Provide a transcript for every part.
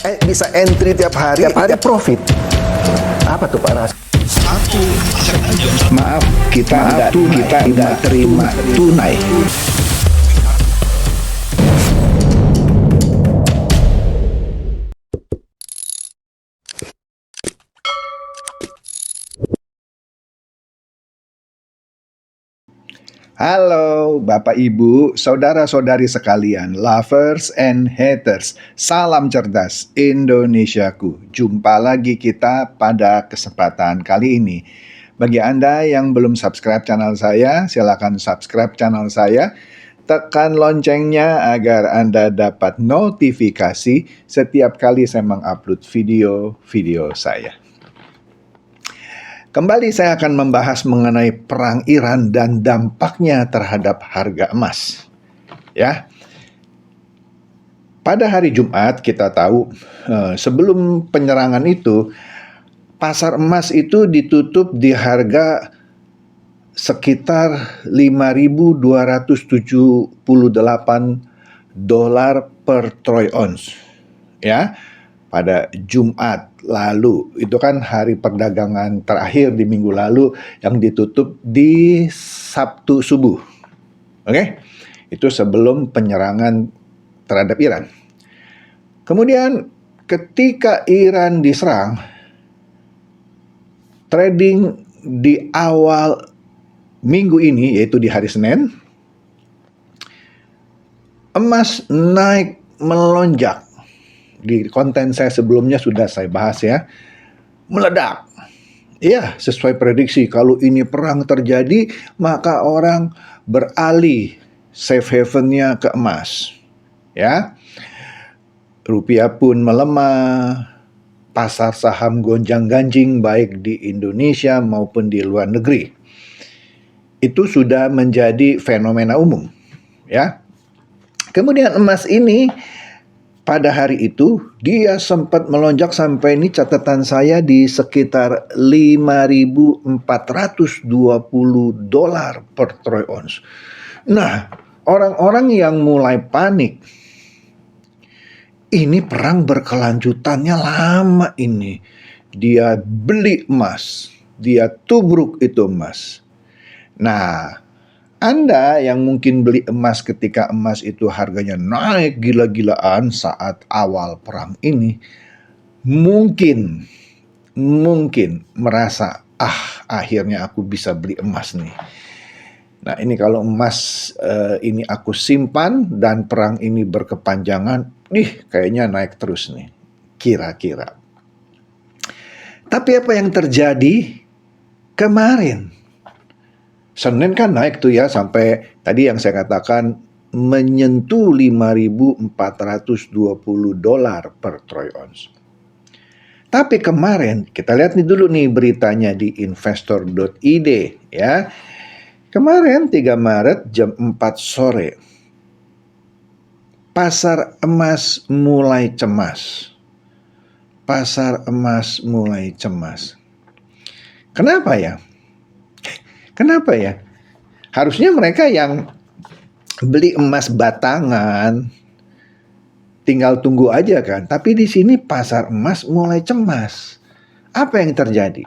Bisa entry tiap hari profit. Apa tuh Pak Ras? Maaf, kita nggak terima tunai. Halo Bapak Ibu, saudara-saudari sekalian, lovers and haters. Salam cerdas Indonesiaku. Jumpa lagi kita pada kesempatan kali ini. Bagi Anda yang belum subscribe channel saya, silakan subscribe channel saya. Tekan loncengnya agar Anda dapat notifikasi setiap kali saya mengupload video-video saya. Kembali saya akan membahas mengenai perang Iran dan dampaknya terhadap harga emas. Ya. Pada hari Jumat kita tahu sebelum penyerangan itu pasar emas itu ditutup di harga sekitar 5.278 dolar per troy ounce. Ya. Pada Jumat lalu, itu kan hari perdagangan terakhir di minggu lalu yang ditutup di Sabtu subuh. Oke? Itu sebelum penyerangan terhadap Iran. Kemudian ketika Iran diserang, trading di awal minggu ini, yaitu di hari Senin, emas naik melonjak. Di konten saya sebelumnya sudah saya bahas ya, meledak. Iya, sesuai prediksi, kalau ini perang terjadi, maka orang beralih safe havennya ke emas. Ya, rupiah pun melemah, pasar saham gonjang-ganjing baik di Indonesia maupun di luar negeri. Itu sudah menjadi fenomena umum. Ya, kemudian emas ini pada hari itu, dia sempat melonjak sampai ini catatan saya di sekitar 5.420 dolar per troy ounce. Nah, orang-orang yang mulai panik, ini perang berkelanjutannya lama ini. Dia beli emas, dia tubruk itu emas. Nah, Anda yang mungkin beli emas ketika emas itu harganya naik gila-gilaan saat awal perang ini, mungkin merasa, akhirnya aku bisa beli emas nih. Nah, ini kalau emas ini aku simpan dan perang ini berkepanjangan, kayaknya naik terus nih, kira-kira. Tapi apa yang terjadi kemarin? Senin kan naik tuh ya sampai tadi yang saya katakan menyentuh 5.420 dolar per troy ounce. Tapi kemarin kita lihat nih dulu nih beritanya di investor.id ya. Kemarin 3 Maret jam 4 sore pasar emas mulai cemas. Pasar emas mulai cemas. Kenapa ya? Kenapa ya? Harusnya mereka yang beli emas batangan tinggal tunggu aja kan. Tapi di sini pasar emas mulai cemas. Apa yang terjadi?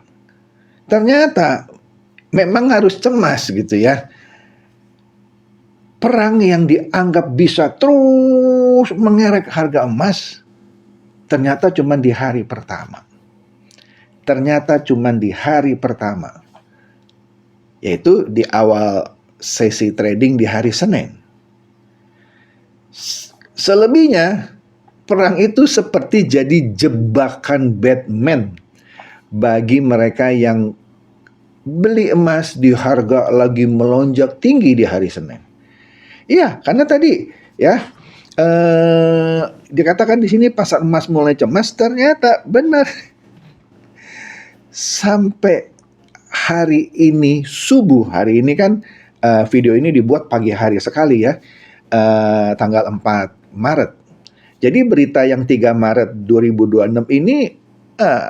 Ternyata memang harus cemas gitu ya. Perang yang dianggap bisa terus mengerek harga emas ternyata cuma di hari pertama. Yaitu di awal sesi trading di hari Senin. Selebihnya, perang itu seperti jadi jebakan Batman bagi mereka yang beli emas di harga lagi melonjak tinggi di hari Senin. Iya, karena tadi ya dikatakan di sini pasar emas mulai cemas, ternyata benar. Sampai hari ini subuh, hari ini kan video ini dibuat pagi hari sekali ya, tanggal 4 Maret. Jadi berita yang 3 Maret 2026 ini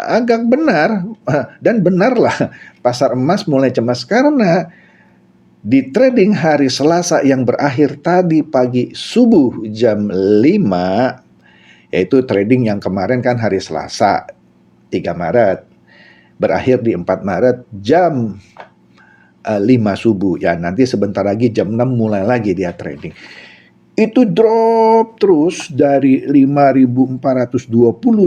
agak benar, dan benarlah pasar emas mulai cemas karena di trading hari Selasa yang berakhir tadi pagi subuh jam 5 yaitu trading yang kemarin kan hari Selasa 3 Maret, berakhir di 4 Maret jam 5 subuh. Ya, nanti sebentar lagi jam 6 mulai lagi dia trading. Itu drop terus dari 5.420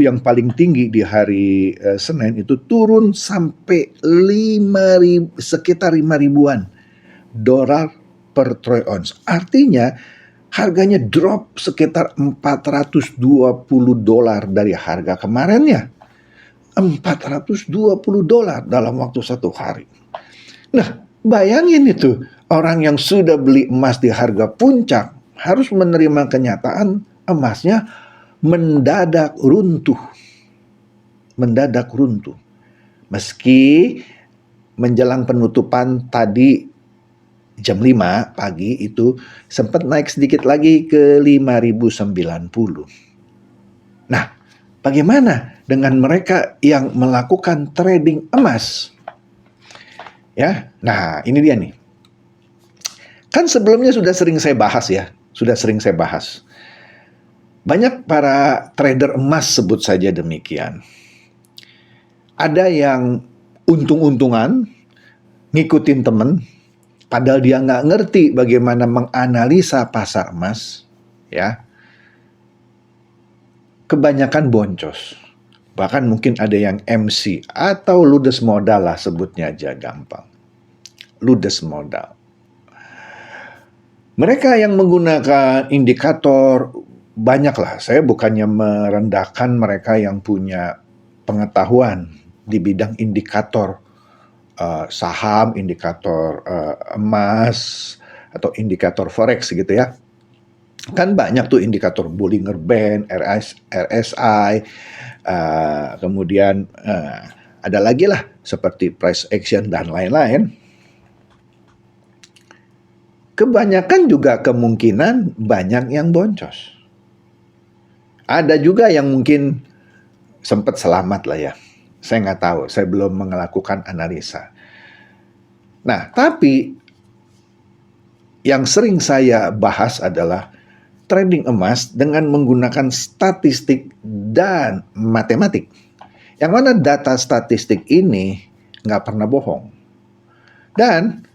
yang paling tinggi di hari Senin, itu turun sampai 5.000, sekitar 5.000-an dolar per troy ounce. Artinya harganya drop sekitar 420 dolar dari harga kemarinnya. 420 dolar dalam waktu satu hari. Nah, bayangin itu, orang yang sudah beli emas di harga puncak harus menerima kenyataan emasnya mendadak runtuh. Mendadak runtuh. Meski menjelang penutupan tadi jam 5 pagi itu sempat naik sedikit lagi ke 5.090. Nah, bagaimana dengan mereka yang melakukan trading emas? Ya, nah ini dia nih. Kan sebelumnya sudah sering saya bahas. Banyak para trader emas, sebut saja demikian. Ada yang untung-untungan, ngikutin temen, padahal dia nggak ngerti bagaimana menganalisa pasar emas, ya. Kebanyakan boncos. Bahkan mungkin ada yang MC atau ludes modal lah, sebutnya aja gampang. Ludes modal. Mereka yang menggunakan indikator banyaklah. Saya bukannya merendahkan mereka yang punya pengetahuan di bidang indikator saham, indikator emas, atau indikator forex gitu ya. Kan banyak tuh indikator Bollinger Band, RSI, kemudian ada lagi lah seperti price action dan lain-lain. Kebanyakan juga kemungkinan banyak yang boncos. Ada juga yang mungkin sempat selamat lah ya. Saya nggak tahu, saya belum melakukan analisa. Nah, tapi yang sering saya bahas adalah trading emas dengan menggunakan statistik dan matematik. Yang mana data statistik ini nggak pernah bohong. Dan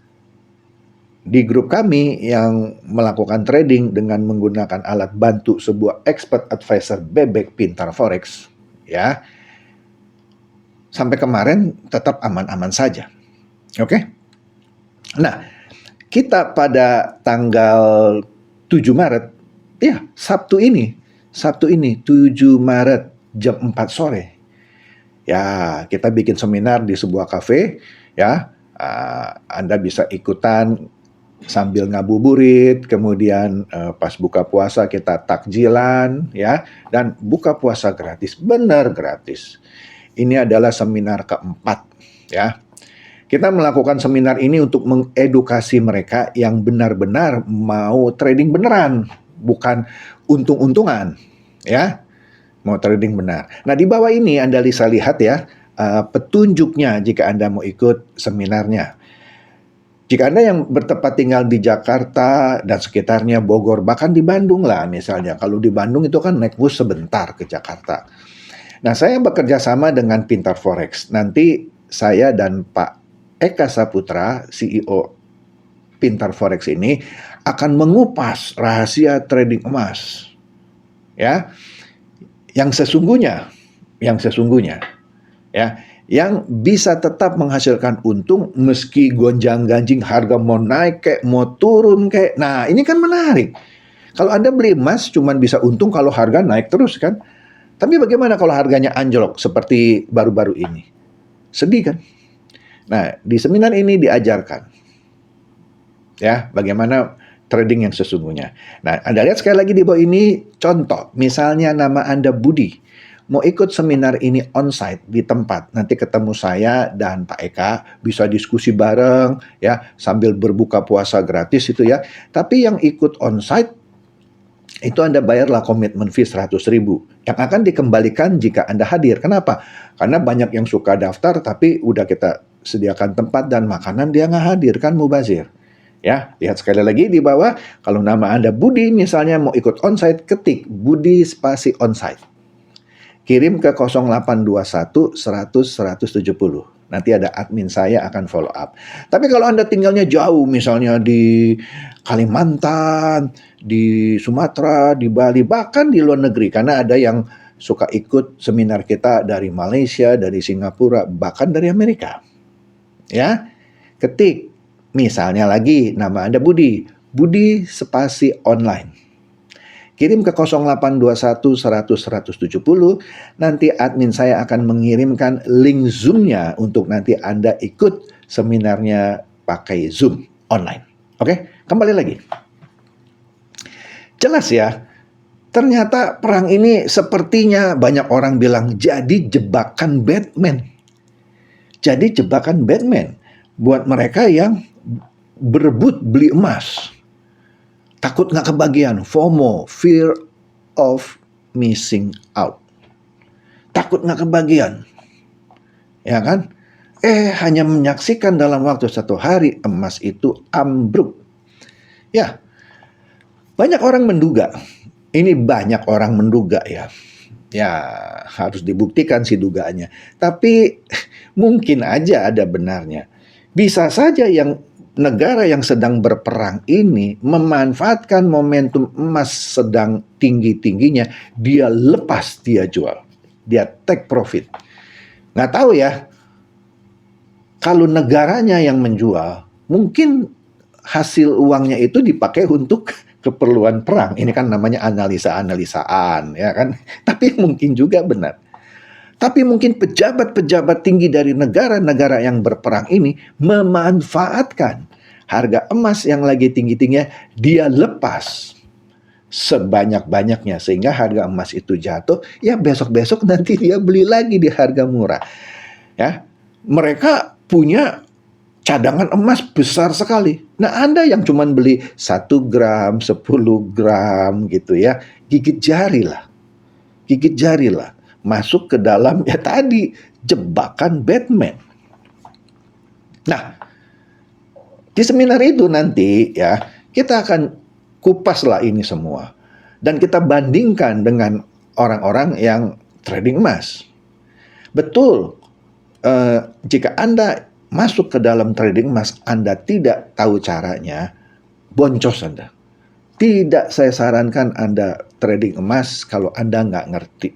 di grup kami yang melakukan trading dengan menggunakan alat bantu sebuah expert advisor bebek pintar forex, ya, sampai kemarin tetap aman-aman saja. Oke? Nah, kita pada tanggal 7 Maret, ya, Sabtu ini 7 Maret jam 4 sore. Ya, kita bikin seminar di sebuah kafe, ya. Anda bisa ikutan sambil ngabuburit, kemudian pas buka puasa kita takjilan, ya, dan buka puasa gratis, benar gratis. Ini adalah seminar keempat, ya. Kita melakukan seminar ini untuk mengedukasi mereka yang benar-benar mau trading beneran, bukan untung-untungan, ya. Mau trading benar. Nah, di bawah ini Anda bisa lihat ya, petunjuknya jika Anda mau ikut seminarnya. Jika Anda yang bertempat tinggal di Jakarta dan sekitarnya, Bogor, bahkan di Bandung lah misalnya. Kalau di Bandung itu kan naik bus sebentar ke Jakarta. Nah, saya bekerja sama dengan Pintar Forex. Nanti saya dan Pak Eka Saputra, CEO Pintar Forex ini, akan mengupas rahasia trading emas. Ya, yang sesungguhnya, ya, yang bisa tetap menghasilkan untung meski gonjang-ganjing harga mau naik kayak mau turun kayak. Nah, ini kan menarik. Kalau Anda beli emas cuman bisa untung kalau harga naik terus kan. Tapi bagaimana kalau harganya anjlok seperti baru-baru ini? Sedih kan? Nah, di seminar ini diajarkan ya bagaimana trading yang sesungguhnya. Nah, Anda lihat sekali lagi di bawah ini contoh. Misalnya nama Anda Budi. Mau ikut seminar ini onsite di tempat, nanti ketemu saya dan Pak Eka, bisa diskusi bareng ya sambil berbuka puasa gratis itu ya. Tapi yang ikut onsite itu Anda bayarlah komitmen fee 100.000 yang akan dikembalikan jika Anda hadir. Kenapa? Karena banyak yang suka daftar tapi udah kita sediakan tempat dan makanan dia nggak hadir, kan mubazir. Ya, lihat sekali lagi di bawah, kalau nama Anda Budi misalnya mau ikut onsite, ketik Budi spasi onsite. Kirim ke 0821 100 170. Nanti ada admin saya akan follow up. Tapi kalau Anda tinggalnya jauh, misalnya di Kalimantan, di Sumatera, di Bali, bahkan di luar negeri, karena ada yang suka ikut seminar kita dari Malaysia, dari Singapura, bahkan dari Amerika. Ya, ketik misalnya lagi nama Anda Budi, Budi spasi online. Kirim ke 0821 100 170, nanti admin saya akan mengirimkan link Zoom-nya untuk nanti Anda ikut seminarnya pakai Zoom online. Oke, kembali lagi. Jelas ya, ternyata perang ini sepertinya banyak orang bilang jadi jebakan Batman. Jadi jebakan Batman buat mereka yang berebut beli emas. Takut nggak kebagian, FOMO, fear of missing out. Takut nggak kebagian, ya kan? Hanya menyaksikan dalam waktu 1 hari emas itu ambruk. Ya, banyak orang menduga. Ini banyak orang menduga ya. Ya, harus dibuktikan sih dugaannya. Tapi mungkin aja ada benarnya. Bisa saja yang negara yang sedang berperang ini memanfaatkan momentum emas sedang tinggi-tingginya, dia lepas, dia jual. Dia take profit. Nggak tahu ya, kalau negaranya yang menjual, mungkin hasil uangnya itu dipakai untuk keperluan perang. Ini kan namanya analisa-analisaan, ya kan? Tapi mungkin juga benar. Tapi mungkin pejabat-pejabat tinggi dari negara-negara yang berperang ini memanfaatkan harga emas yang lagi tinggi-tingginya, dia lepas sebanyak-banyaknya sehingga harga emas itu jatuh, ya besok-besok nanti dia beli lagi di harga murah. Ya, mereka punya cadangan emas besar sekali. Nah, Anda yang cuma beli 1 gram, 10 gram gitu ya, gigit jari lah. Gigit jari lah. Masuk ke dalam ya tadi jebakan Batman. Nah, di seminar itu nanti ya kita akan kupas lah ini semua dan kita bandingkan dengan orang-orang yang trading emas. Betul, jika Anda masuk ke dalam trading emas, Anda tidak tahu caranya, boncos Anda. Tidak saya sarankan Anda trading emas kalau Anda nggak ngerti.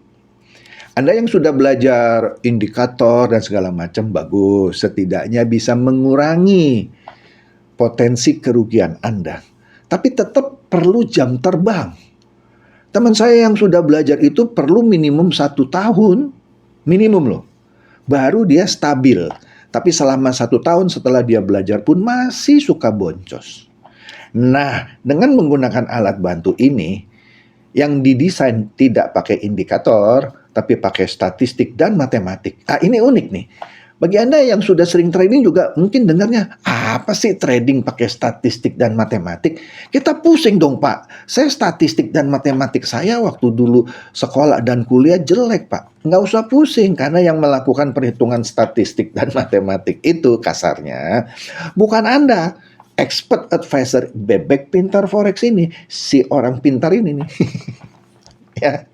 Anda yang sudah belajar indikator dan segala macam bagus, setidaknya bisa mengurangi potensi kerugian Anda. Tapi tetap perlu jam terbang. Teman saya yang sudah belajar itu perlu minimum 1 tahun, minimum loh. Baru dia stabil. Tapi selama 1 tahun setelah dia belajar pun masih suka boncos. Nah, dengan menggunakan alat bantu ini, yang didesain tidak pakai indikator, tapi pakai statistik dan matematik. Ini unik nih. Bagi Anda yang sudah sering trading juga mungkin dengarnya, apa sih trading pakai statistik dan matematik? Kita pusing dong Pak. Saya statistik dan matematik saya waktu dulu sekolah dan kuliah jelek Pak. Nggak usah pusing, karena yang melakukan perhitungan statistik dan matematik itu kasarnya bukan Anda. Expert advisor Bebek Pintar Forex ini, si orang pintar ini nih. Ya.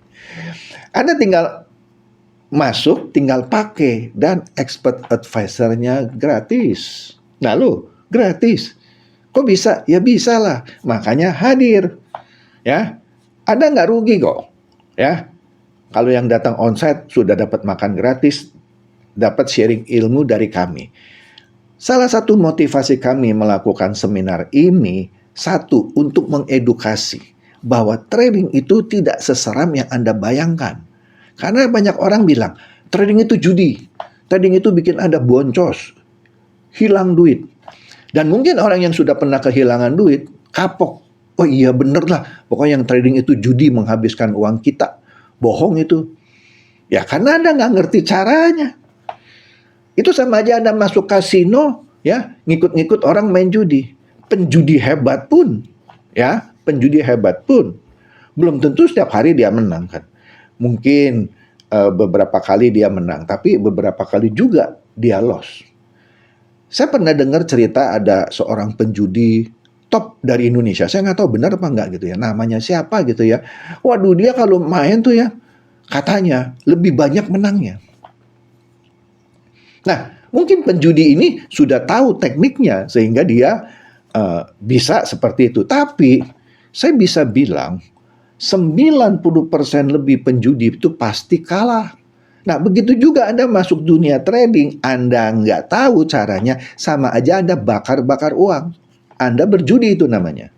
Anda tinggal masuk, tinggal pakai, dan expert advisornya gratis. Nah lo, gratis. Kok bisa? Ya bisa lah. Makanya hadir. Ya, Anda nggak rugi kok. Ya, kalau yang datang onsite sudah dapat makan gratis, dapat sharing ilmu dari kami. Salah satu motivasi kami melakukan seminar ini, satu, untuk mengedukasi bahwa trading itu tidak seseram yang Anda bayangkan. Karena banyak orang bilang, trading itu judi, trading itu bikin Anda boncos, hilang duit. Dan mungkin orang yang sudah pernah kehilangan duit, kapok. Oh iya bener lah, pokoknya yang trading itu judi, menghabiskan uang kita. Bohong itu. Ya karena Anda nggak ngerti caranya. Itu sama aja Anda masuk kasino, ya, ngikut-ngikut orang main judi. Penjudi hebat pun, ya, penjudi hebat pun, belum tentu setiap hari dia menang kan. Mungkin beberapa kali dia menang, tapi beberapa kali juga dia loss. Saya pernah dengar cerita ada seorang penjudi top dari Indonesia. Saya nggak tahu benar apa nggak gitu ya. Namanya siapa gitu ya. Waduh, dia kalau main tuh ya, katanya lebih banyak menangnya. Nah, mungkin penjudi ini sudah tahu tekniknya sehingga dia bisa seperti itu. Tapi saya bisa bilang 90% lebih penjudi itu pasti kalah. Nah, begitu juga Anda masuk dunia trading, Anda nggak tahu caranya, sama aja Anda bakar-bakar uang. Anda berjudi itu namanya.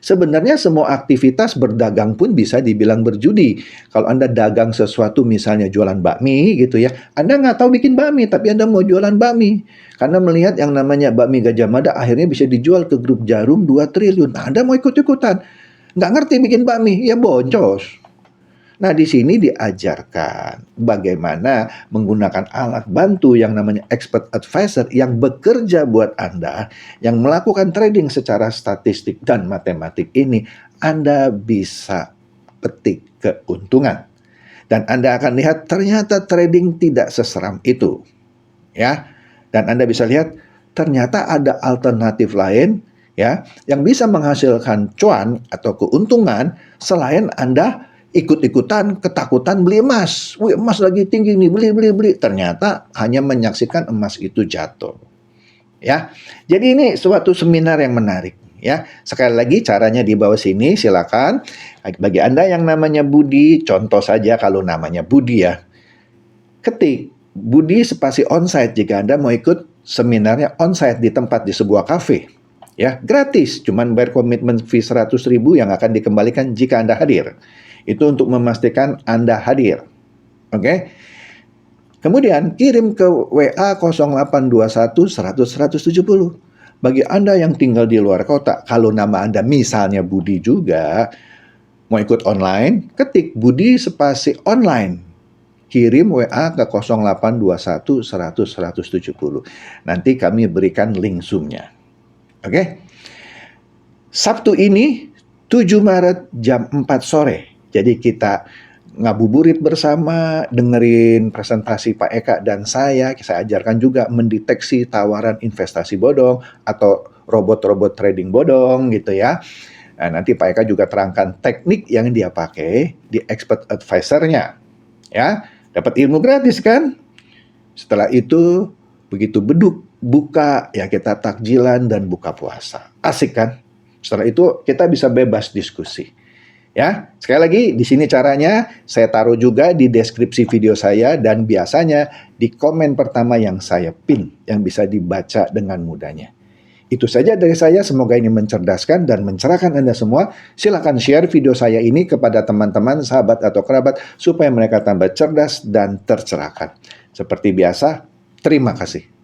Sebenarnya semua aktivitas berdagang pun bisa dibilang berjudi. Kalau Anda dagang sesuatu misalnya jualan bakmi gitu ya, Anda nggak tahu bikin bakmi, tapi Anda mau jualan bakmi. Karena melihat yang namanya bakmi Gajah Mada akhirnya bisa dijual ke grup Jarum 2 triliun. Nah, Anda mau ikut-ikutan. Nggak ngerti bikin bakmi, ya boncos. Nah, di sini diajarkan bagaimana menggunakan alat bantu yang namanya expert advisor yang bekerja buat Anda, yang melakukan trading secara statistik dan matematik ini, Anda bisa petik keuntungan. Dan Anda akan lihat ternyata trading tidak seseram itu. Ya. Dan Anda bisa lihat ternyata ada alternatif lain ya yang bisa menghasilkan cuan atau keuntungan selain Anda ikut-ikutan ketakutan beli emas. Wih, emas lagi tinggi nih, beli. Ternyata hanya menyaksikan emas itu jatuh. Ya. Jadi ini suatu seminar yang menarik. Ya, sekali lagi caranya di bawah sini, silakan. Bagi Anda yang namanya Budi, contoh saja kalau namanya Budi ya. Ketik Budi spasi onsite jika Anda mau ikut seminarnya onsite di tempat di sebuah kafe. Ya, gratis, cuman bayar komitmen fee 100.000 yang akan dikembalikan jika Anda hadir. Itu untuk memastikan Anda hadir. Oke. Kemudian kirim ke WA 0821 100 170. Bagi Anda yang tinggal di luar kota, kalau nama Anda misalnya Budi juga, mau ikut online, ketik Budi spasi online. Kirim WA ke 0821 100 170. Nanti kami berikan link Zoom-nya. Oke. Sabtu ini 7 Maret jam 4 sore. Jadi kita ngabuburit bersama, dengerin presentasi Pak Eka dan saya ajarkan juga mendeteksi tawaran investasi bodong atau robot-robot trading bodong gitu ya. Nah, nanti Pak Eka juga terangkan teknik yang dia pakai di expert advisor-nya. Ya, dapat ilmu gratis kan? Setelah itu begitu beduk buka ya kita takjilan dan buka puasa. Asik kan? Setelah itu kita bisa bebas diskusi. Ya, sekali lagi di sini caranya saya taruh juga di deskripsi video saya dan biasanya di komen pertama yang saya pin yang bisa dibaca dengan mudahnya. Itu saja dari saya, semoga ini mencerdaskan dan mencerahkan Anda semua. Silakan share video saya ini kepada teman-teman, sahabat atau kerabat supaya mereka tambah cerdas dan tercerahkan. Seperti biasa, terima kasih.